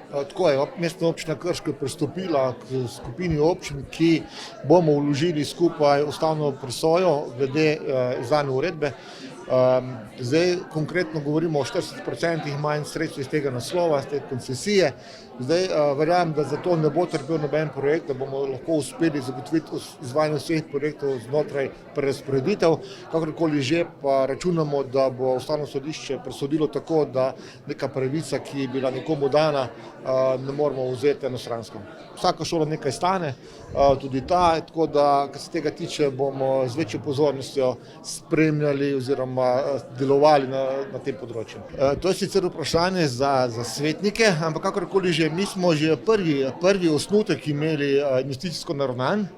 Tako je, Mestna občina Krško je pristopila k skupini občin, ki bomo vložili skupaj ustavno presojo glede izdane uredbe. Zdaj konkretno govorimo o 40% manj sredstev iz tega naslova, iz te koncesije. Zdaj verjamem, da zato ne bo trpel noben projekt, da bomo lahko uspeli zagotoviti izvajanje vseh projektov znotraj prerazporeditev. Kakorkoli že, pa računamo, da bo ustavno sodišče presodilo tako, da neka pravica, ki je bila nekomu dana, ne moremo vzeti enostransko. Vsaka šola nekaj stane, tudi ta, tako da, kar se tega tiče, bomo z večjo pozornostjo spremljali oziroma delovali na tem področju. To je sicer vprašanje za svetnike, ampak kakorkoli že, mi smo že prvi osnutek imeli investicijsko naravnan.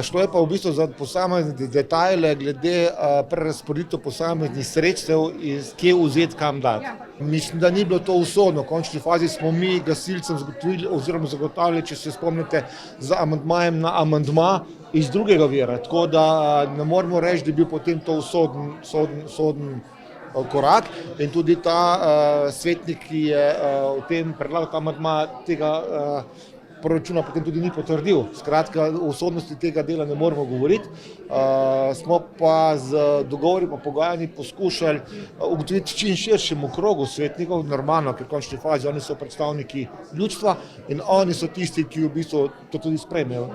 Šlo je pa v bistvu za posamezne detajle glede prerazporeditev posameznih sredstev, kje vzeti, kam dati. Mislim, da ni bilo to usodno. V končni fazi smo mi gasilcem zagotovili oziroma zagotavljali, če se spomnite, z amandmajem na amandma iz drugega vira. Tako da ne moremo reči, da je bil potem to usoden korak, in tudi ta svetnik, ki je v tem predlagal ta amandma, tega proračuna potem tudi ni potrdil. Skratka, o usodnosti tega dela ne moremo govoriti. Smo pa z dogovori pa pogajanji poskušali ugotoviti čim širšemu krogu svetnikov, normalno, ker v končni fazi oni so predstavniki ljudstva in oni so tisti, ki v bistvu to tudi sprejmejo.